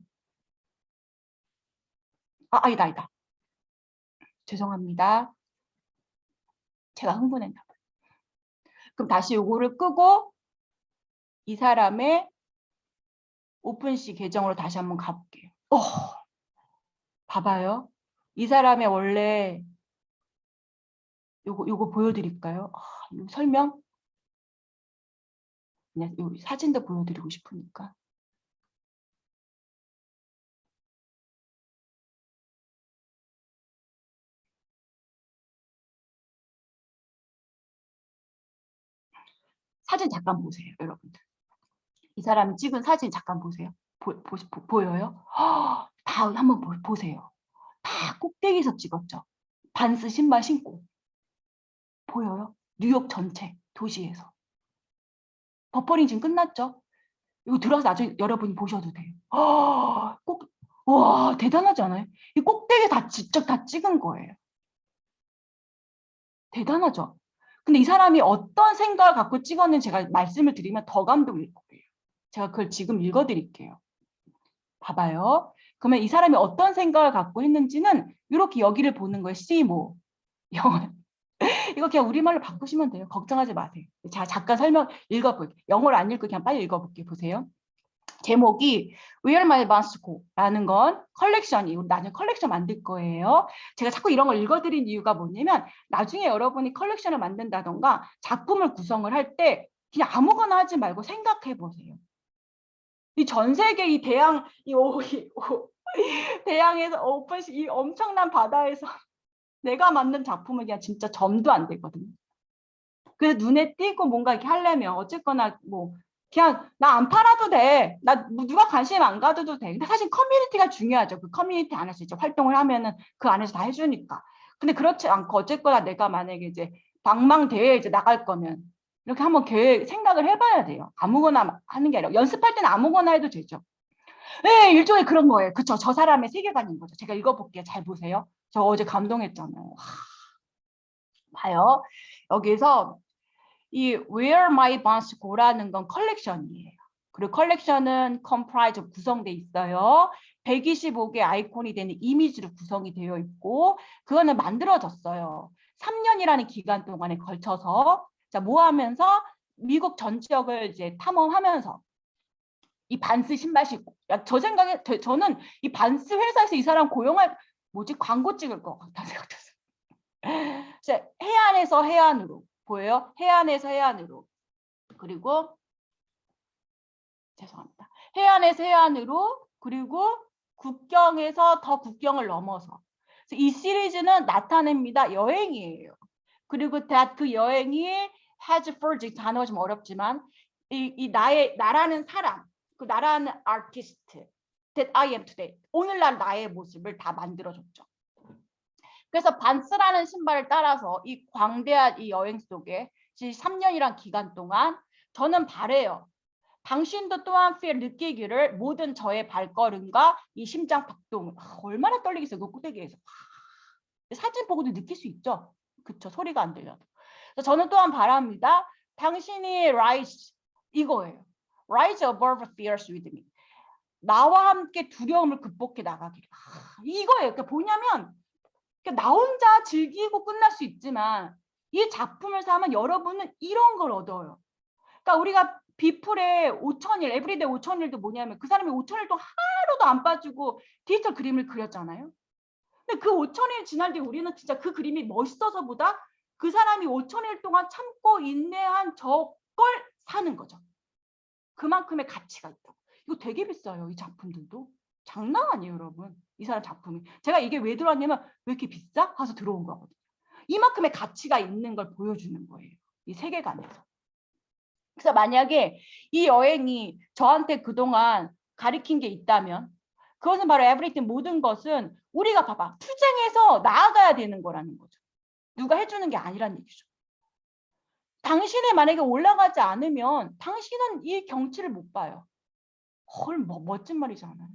아니다. 죄송합니다. 제가 흥분했나 봐요. 그럼 다시 요거를 끄고 이 사람의 오픈시 계정으로 다시 한번 가볼게요. 봐봐요. 이 사람의 원래 요거 보여드릴까요? 요 설명? 그냥 요 사진도 보여드리고 싶으니까. 사진 잠깐 보세요, 여러분들. 이 사람이 찍은 사진 잠깐 보세요. 보여요? 다 한번 보세요. 다 꼭대기에서 찍었죠. 반스 신발 신고. 보여요? 뉴욕 전체 도시에서. 버퍼링 지금 끝났죠? 이거 들어가서 나중에 여러분이 보셔도 돼요. 와, 대단하지 않아요? 이 꼭대기 다 직접 다 찍은 거예요. 대단하죠? 근데 이 사람이 어떤 생각을 갖고 찍었는지 제가 말씀을 드리면 더 감동일 거예요. 제가 그걸 지금 읽어드릴게요. 봐봐요. 그러면 이 사람이 어떤 생각을 갖고 했는지는 이렇게 여기를 보는 거예요. See more. 영어. 이거 그냥 우리말로 바꾸시면 돼요. 걱정하지 마세요. 자, 잠깐 설명 읽어볼게요. 영어를 안 읽고 그냥 빨리 읽어볼게요. 보세요. 제목이 Where My Bonds Go라는 건 컬렉션이 우리 나중에 컬렉션 만들 거예요. 제가 자꾸 이런 걸 읽어드린 이유가 뭐냐면 나중에 여러분이 컬렉션을 만든다던가 작품을 구성을 할 때 그냥 아무거나 하지 말고 생각해 보세요. 이 전 세계 이 대양 대양에서 오픈시 이 엄청난 바다에서 내가 만든 작품은 그냥 진짜 점도 안 되거든요. 그래서 눈에 띄고 뭔가 이렇게 하려면 어쨌거나 뭐 그냥 나 안 팔아도 돼. 나 누가 관심 안 가져도 돼. 근데 사실 커뮤니티가 중요하죠. 그 커뮤니티 안에서 이제 활동을 하면은 그 안에서 다 해주니까. 근데 그렇지 않고 어쨌거나 내가 만약에 이제 방망대회에 이제 나갈 거면 이렇게 한번 생각을 해봐야 돼요. 아무거나 하는 게 아니라 연습할 때는 아무거나 해도 되죠. 네, 일종의 그런 거예요. 그쵸? 저 사람의 세계관인 거죠. 제가 읽어볼게요. 잘 보세요. 저 어제 감동했잖아요. 봐요. 여기서 이 Where My Bonds Go라는 건 컬렉션이에요. 그리고 컬렉션은 comprise 구성돼 있어요. 125개 아이콘이 되는 이미지로 구성이 되어 있고 그거는 만들어졌어요. 3년이라는 기간 동안에 걸쳐서 자, 뭐 하면서 미국 전 지역을 이제 탐험하면서 이 반스 신발 신고 저 생각에 저는 이 반스 회사에서 이 사람 고용할 광고 찍을 것 같다는 생각 들었어요. 해안에서 해안으로 보여요? 해안에서 해안으로. 그리고 죄송합니다. 해안에서 해안으로 그리고 국경에서 더 국경을 넘어서. 이 시리즈는 나타냅니다. 여행이에요. 그리고 그 여행이 has forged 단어가 좀 어렵지만 이 나라는 사람, 그 나라는 아티스트 that I am today. 오늘날 나의 모습을 다 만들어줬죠. 그래서 반스라는 신발을 따라서 이 광대한 이 여행 속에 3년이란 기간 동안 저는 바래요. 당신도 또한 fear 느끼기를 모든 저의 발걸음과 이 심장 박동 얼마나 떨리겠어요. 그 꼭대기에서. 사진 보고도 느낄 수 있죠. 그쵸. 소리가 안 들려도. 저는 또한 바랍니다. 당신이 rise 이거예요. rise above fears with me. 나와 함께 두려움을 극복해 나가기를. 이거예요. 그러니까 뭐냐면 나 혼자 즐기고 끝날 수 있지만 이 작품을 사면 여러분은 이런 걸 얻어요. 그러니까 우리가 비플의 5,000일, 에브리데이 5,000일도 뭐냐면 그 사람이 5,000일 동안 하루도 안 빠지고 디지털 그림을 그렸잖아요. 근데 그 5,000일 지날 뒤 우리는 진짜 그 그림이 멋있어서보다 그 사람이 5,000일 동안 참고 인내한 저걸 사는 거죠. 그만큼의 가치가 있다고. 이거 되게 비싸요. 이 작품들도. 장난 아니에요, 여러분. 이 사람 작품이. 제가 이게 왜 들어왔냐면 왜 이렇게 비싸? 하서 들어온 거거든요. 이만큼의 가치가 있는 걸 보여주는 거예요. 이 세계관에서. 그래서 만약에 이 여행이 저한테 그동안 가르친 게 있다면 그것은 바로 에브리띵 모든 것은 우리가 봐봐. 투쟁해서 나아가야 되는 거라는 거죠. 누가 해주는 게 아니란 얘기죠. 당신이 만약에 올라가지 않으면 당신은 이 경치를 못 봐요. 헐, 멋진 말이지 않아요?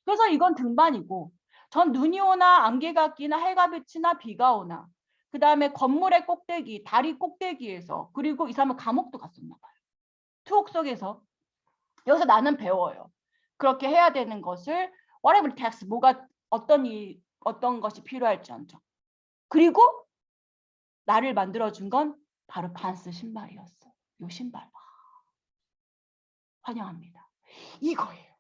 그래서 이건 등반이고 전 눈이 오나 안개가 끼나 해가 비치나 비가 오나 그 다음에 건물의 꼭대기, 다리 꼭대기에서 그리고 이 사람은 감옥도 갔었나 봐요. 투옥 속에서. 여기서 나는 배워요. 그렇게 해야 되는 것을 whatever it takes, 뭐가 어떤 것이 필요할지언정. 그리고 나를 만들어준 건 바로 반스 신발이었어. 요 신발. 환영합니다. 이거예요.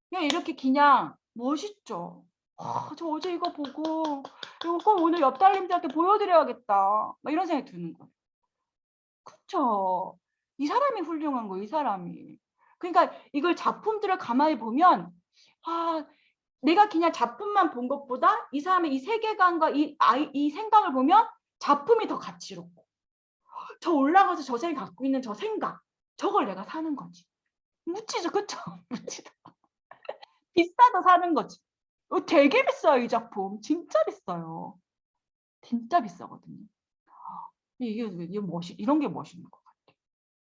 그냥 이렇게 그냥 멋있죠. 저 어제 이거 보고 이거 꼭 오늘 옆 딸님들한테 보여드려야겠다. 막 이런 생각이 드는 거예요. 그쵸? 이 사람이 훌륭한 거예요. 이 사람이. 그러니까 이걸 작품들을 가만히 보면 내가 그냥 작품만 본 것보다 이 사람의 이 세계관과 이 생각을 보면 작품이 더 가치롭고 저 올라가서 저 사람이 갖고 있는 저 생각 저걸 내가 사는 거지. 묻지죠. 그쵸? 묻지도. 비싸도 사는 거지. 되게 비싸요. 이 작품. 진짜 비싸요. 진짜 비싸거든요. 이게 이런 게 멋있는 것 같아요.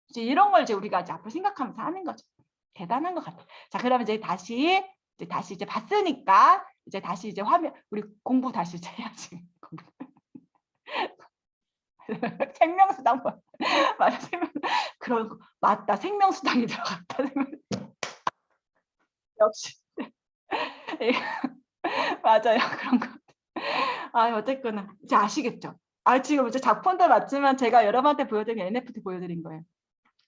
이제 이런 걸 이제 우리가 이제 앞으로 생각하면서 하는 거죠. 대단한 것 같아요. 자, 그러면 이제 다시 이제 봤으니까 이제 다시 이제 화면 우리 공부 다시 이제 해야지. 생명수당 맞아. 그런 거 맞다. 생명수당이 들어갔다. 역시 맞아요. 그런 거. 어쨌거나 이제 아시겠죠? 지금 이제 작품도 맞지만 제가 여러분한테 보여드린 NFT 보여드린 거예요.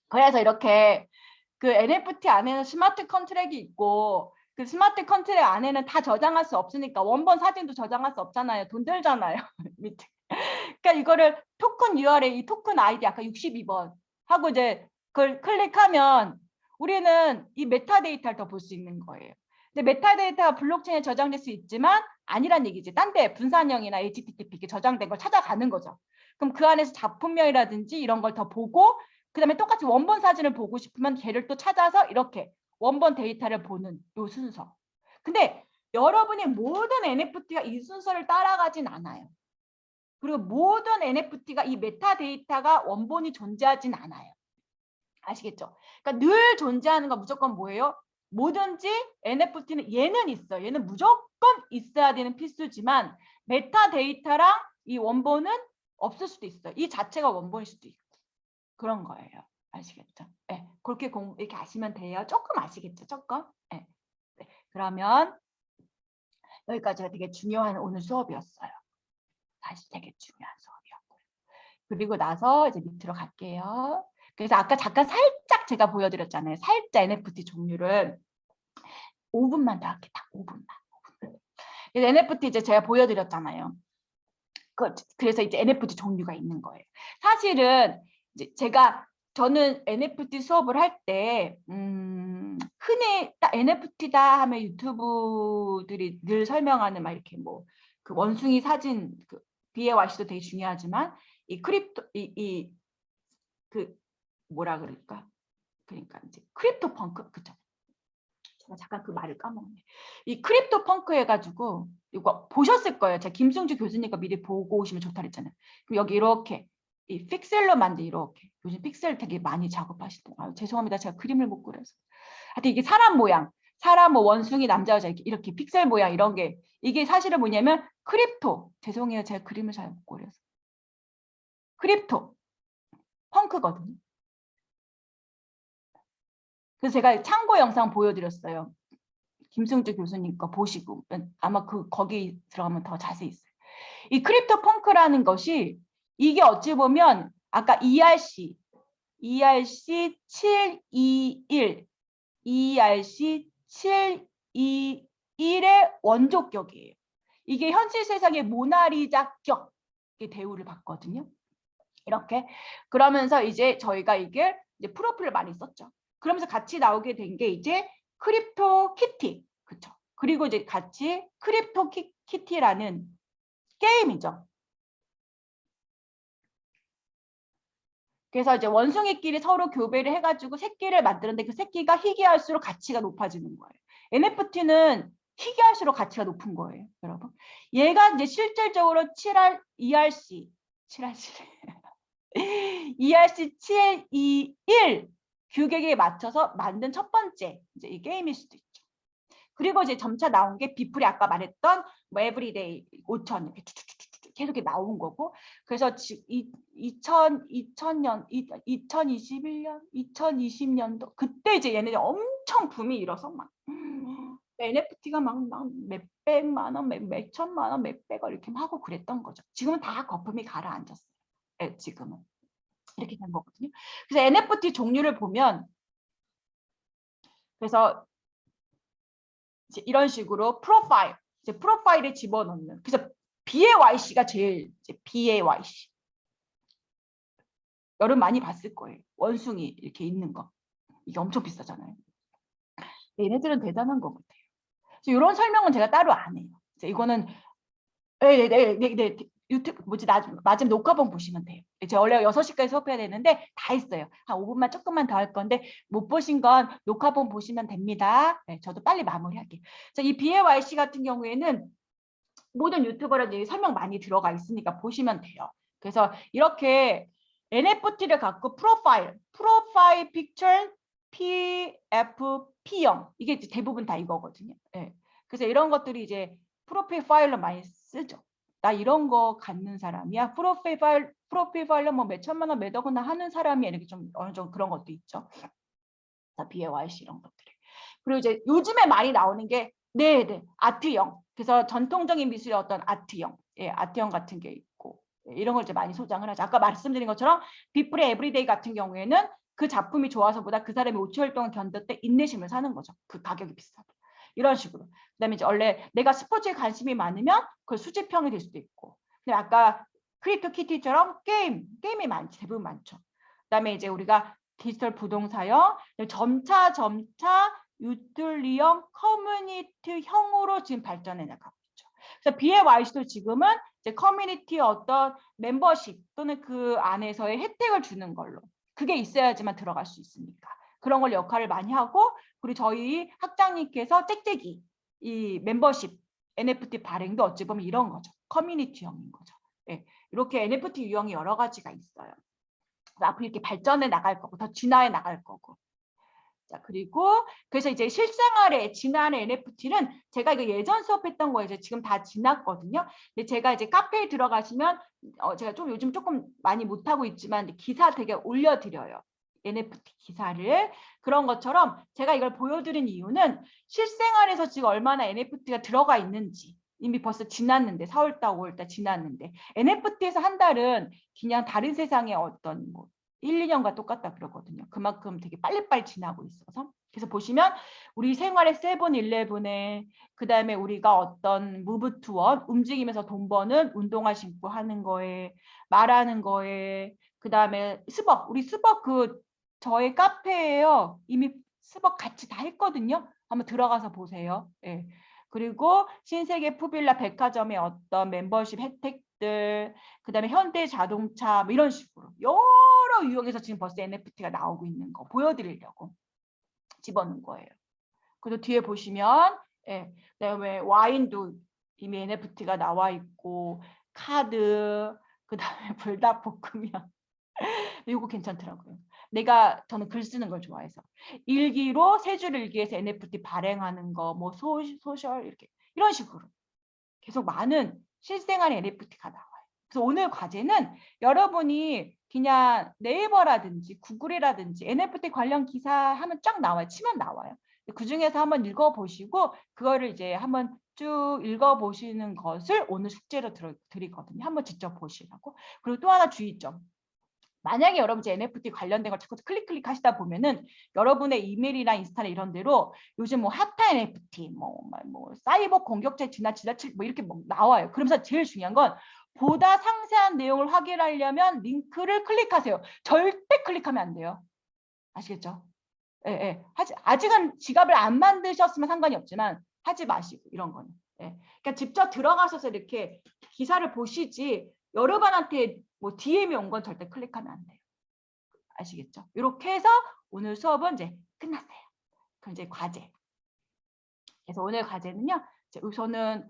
그래서 이렇게 그 NFT 안에는 스마트 컨트랙이 있고 그 스마트 컨트랙 안에는 다 저장할 수 없으니까 원본 사진도 저장할 수 없잖아요. 돈 들잖아요. 밑에. 그러니까 이거를 토큰 URL, 이 토큰 아이디 아까 62번 하고 이제 그걸 클릭하면 우리는 이 메타데이터를 더 볼 수 있는 거예요. 근데 메타데이터가 블록체인에 저장될 수 있지만 아니란 얘기지. 딴 데 분산형이나 HTTP 저장된 걸 찾아가는 거죠. 그럼 그 안에서 작품명이라든지 이런 걸 더 보고 그다음에 똑같이 원본 사진을 보고 싶으면 걔를 또 찾아서 이렇게 원본 데이터를 보는 요 순서. 근데 여러분의 모든 NFT가 이 순서를 따라가진 않아요. 그리고 모든 NFT가 이 메타데이터가 원본이 존재하진 않아요. 아시겠죠? 그러니까 늘 존재하는 건 무조건 뭐예요? 뭐든지 NFT는 얘는 있어요. 얘는 무조건 있어야 되는 필수지만 메타데이터랑 이 원본은 없을 수도 있어요. 이 자체가 원본일 수도 있고. 그런 거예요. 아시겠죠? 네, 그렇게 이렇게 아시면 돼요. 조금 아시겠죠? 조금? 네. 네. 그러면 여기까지가 되게 중요한 오늘 수업이었어요. 사실 되게 중요한 수업이었고요. 그리고 나서 이제 밑으로 갈게요. 그래서 아까 잠깐 살짝 제가 보여드렸잖아요. 살짝 NFT 종류를 5분만 더 할게. 딱 5분만. NFT 이제 제가 보여드렸잖아요. 그래서 이제 NFT 종류가 있는 거예요. 사실은 이제 저는 NFT 수업을 할 때 흔히 딱 NFT다 하면 유튜브들이 늘 설명하는 막 이렇게 뭐 그 원숭이 사진 그 BAYC도 되게 중요하지만 이 크립토 그 뭐라 그럴까? 그러니까 이제 크립토 펑크 그쵸? 제가 잠깐 그 말을 까먹었네. 이 크립토 펑크 해가지고 이거 보셨을 거예요. 제가 김승주 교수님과 미리 보고 오시면 좋다 그랬잖아요. 그럼 여기 이렇게 이 픽셀로 만든 이렇게 요즘 픽셀 되게 많이 작업하시더라고요. 죄송합니다. 제가 그림을 못 그려서. 하여튼 이게 사람 모양, 사람 뭐 원숭이 남자 여자 이렇게 픽셀 모양 이런 게 이게 사실은 뭐냐면 크립토. 죄송해요. 제가 그림을 잘 못 그려서. 크립토 펑크거든요. 그래서 제가 참고 영상 보여드렸어요. 김승주 교수님 거 보시고 아마 거기 들어가면 더 자세히 있어요. 이 크립토 펑크라는 것이 이게 어찌 보면 아까 ERC 721 ERC 721 1의 원조격이에요. 이게 현실 세상의 모나리자격의 대우를 받거든요. 이렇게. 그러면서 이제 저희가 이게 이제 프로필을 많이 썼죠. 그러면서 같이 나오게 된 게 이제 크립토 키티. 그렇죠. 그리고 이제 같이 크립토 키티라는 게임이죠. 그래서 이제 원숭이끼리 서로 교배를 해가지고 새끼를 만드는데 그 새끼가 희귀할수록 가치가 높아지는 거예요. NFT는 희귀할수록 가치가 높은 거예요, 여러분. 얘가 이제 실질적으로 7R, ERC, 7RC, ERC 721 규격에 맞춰서 만든 첫 번째 이제 이 게임일 수도 있죠. 그리고 이제 점차 나온 게 비플이 아까 말했던 뭐 에브리데이 5,000 이렇게 계속 이렇게 나온 거고. 그래서 2000년, 2021년, 2020년도 그때 이제 얘네들 엄청 붐이 일어서 막 NFT가 막 몇백만 원, 몇천만 원, 몇백억 이렇게 하고 그랬던 거죠. 지금은 다 거품이 가라앉았어요. 네, 지금은 이렇게 된 거거든요. 그래서 NFT 종류를 보면 그래서 이제 이런 식으로 프로파일, 이제 프로파일에 집어넣는. 그래서 BAYC가 제일 이제 BAYC. 여러분 많이 봤을 거예요. 원숭이 이렇게 있는 거. 이게 엄청 비싸잖아요. 얘네들은 대단한 것 같아요. 그래서 이런 설명은 제가 따로 안 해요. 이거는 네. 유튜브 뭐지 마지막 녹화본 보시면 돼요. 제가 원래 6시까지 수업해야 되는데 다 했어요. 한 5분만 조금만 더 할 건데 못 보신 건 녹화본 보시면 됩니다. 네, 저도 빨리 마무리할게요. 자, 이 BAYC 같은 경우에는 모든 유튜버라든지 설명 많이 들어가 있으니까 보시면 돼요. 그래서 이렇게 NFT를 갖고 프로파일 픽처 PFP형 이게 대부분 다 이거거든요. 네. 그래서 이런 것들이 이제 프로필 파일로 많이 쓰죠. 나 이런 거 갖는 사람이야. 프로필 파일로 뭐 몇천만 원, 몇억 원 하는 사람이 이렇게 좀 어느 정도 그런 것도 있죠. 자, BAYC 이런 것들이. 그리고 이제 요즘에 많이 나오는 게 네네 아트형. 그래서 전통적인 미술의 어떤 아트형, 아트형 같은 게 있고 이런 걸 이제 많이 소장을 하죠. 아까 말씀드린 것처럼 비플의 에브리데이 같은 경우에는 그 작품이 좋아서보다 그 사람이 5개월 동안 견뎠대 인내심을 사는 거죠. 그 가격이 비싸도. 이런 식으로. 그다음에 이제 원래 내가 스포츠에 관심이 많으면 그걸 수집형이 될 수도 있고. 근데 아까 크립토 키티처럼 게임이 많지, 대부분 많죠. 그다음에 이제 우리가 디지털 부동산형, 점차 유틸리형 커뮤니티형으로 지금 발전해 나가고 있죠. 그래서 BAYC도 지금은 이제 커뮤니티의 어떤 멤버십 또는 그 안에서의 혜택을 주는 걸로 그게 있어야지만 들어갈 수 있으니까 그런 걸 역할을 많이 하고 그리고 저희 학장님께서 짹짹이 이 멤버십 NFT 발행도 어찌 보면 이런 거죠. 커뮤니티형인 거죠. 네, 이렇게 NFT 유형이 여러 가지가 있어요. 앞으로 이렇게 발전해 나갈 거고 더 진화해 나갈 거고. 자, 그리고 그래서 이제 실생활에 진화하는 NFT는 제가 이거 예전 수업했던 거에서 지금 다 지났거든요. 근데 제가 이제 카페에 들어가시면 제가 좀 요즘 조금 많이 못하고 있지만 기사 되게 올려드려요. NFT 기사를. 그런 것처럼 제가 이걸 보여드린 이유는 실생활에서 지금 얼마나 NFT가 들어가 있는지 이미 벌써 지났는데 4월달 5월달 지났는데 NFT에서 한 달은 그냥 다른 세상의 어떤 뭐 1, 2년과 똑같다 그러거든요. 그만큼 되게 빨리빨리 지나고 있어서. 그래서 보시면 우리 생활의 세븐일레븐에 그다음에 우리가 어떤 무브 투원 움직이면서 돈 버는 운동화 신고 하는 거에 말하는 거에 그다음에 스벅 우리 스벅 그 저의 카페예요. 이미 스벅 같이 다 했거든요. 한번 들어가서 보세요. 예. 그리고 신세계 푸빌라 백화점의 어떤 멤버십 혜택들 그다음에 현대자동차 뭐 이런 식으로 여러 유형에서 지금 벌써 NFT가 나오고 있는 거 보여드리려고 집어넣은 거예요. 그리고 뒤에 보시면 그다음에 와인도 이미 NFT가 나와 있고 카드 그다음에 불닭볶음면 이거 괜찮더라고요. 저는 글 쓰는 걸 좋아해서 일기로 세 줄 일기에서 NFT 발행하는 거 뭐 소셜 이렇게 이런 식으로 계속 많은 실생활 NFT가 나와요. 그래서 오늘 과제는 여러분이 그냥 네이버라든지 구글이라든지 NFT 관련 기사 하면 쫙 나와요. 치면 나와요. 그 중에서 한번 읽어보시고 그거를 이제 한번 쭉 읽어보시는 것을 오늘 숙제로 드리거든요. 한번 직접 보시라고. 그리고 또 하나 주의점. 만약에 여러분 이제 NFT 관련된 걸 자꾸 클릭 하시다 보면은 여러분의 이메일이나 인스타나 이런 데로 요즘 뭐 핫한 NFT, 뭐 사이버 공격자 지나칠 뭐 이렇게 뭐 나와요. 그러면서 제일 중요한 건 보다 상세한 내용을 확인하려면 링크를 클릭하세요. 절대 클릭하면 안 돼요. 아시겠죠? 예, 예. 아직은 지갑을 안 만드셨으면 상관이 없지만 하지 마시고 이런 거는. 예. 그러니까 직접 들어가셔서 이렇게 기사를 보시지 여러분한테 뭐 DM이 온 건 절대 클릭하면 안 돼요. 아시겠죠? 이렇게 해서 오늘 수업은 이제 끝났어요. 그럼 이제 과제. 그래서 오늘 과제는요. 이제 우선은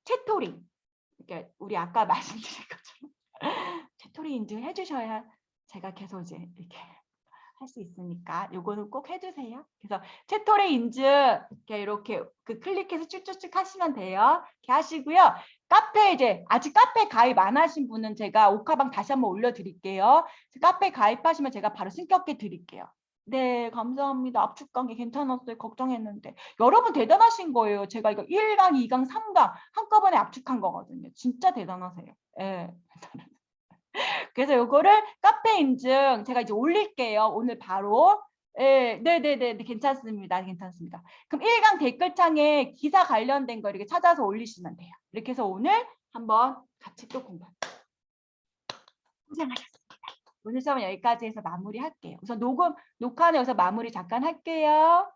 채토링. 그러니까 우리 아까 말씀드린 것처럼 채토링 인증 해주셔야 제가 계속 이제 이렇게 할 수 있으니까 요거는 꼭 해주세요. 그래서 채토링 인증 이렇게 그 클릭해서 쭉쭉쭉 하시면 돼요. 이렇게 하시고요. 카페 이제 아직 카페 가입 안 하신 분은 제가 옥하방 다시 한번 올려드릴게요. 카페 가입하시면 제가 바로 승격해 드릴게요. 네, 감사합니다. 압축 관계 괜찮았어요. 걱정했는데. 여러분 대단하신 거예요. 제가 이거 1강, 2강, 3강 한꺼번에 압축한 거거든요. 진짜 대단하세요. 예. 그래서 요거를 카페 인증 제가 이제 올릴게요. 오늘 바로. 네, 괜찮습니다. 괜찮습니다. 그럼 1강 댓글창에 기사 관련된 거 이렇게 찾아서 올리시면 돼요. 이렇게 해서 오늘 한번 같이 또 공부할게요. 고생하셨습니다. 오늘 수업은 여기까지 해서 마무리할게요. 우선 녹화는 여기서 마무리 잠깐 할게요.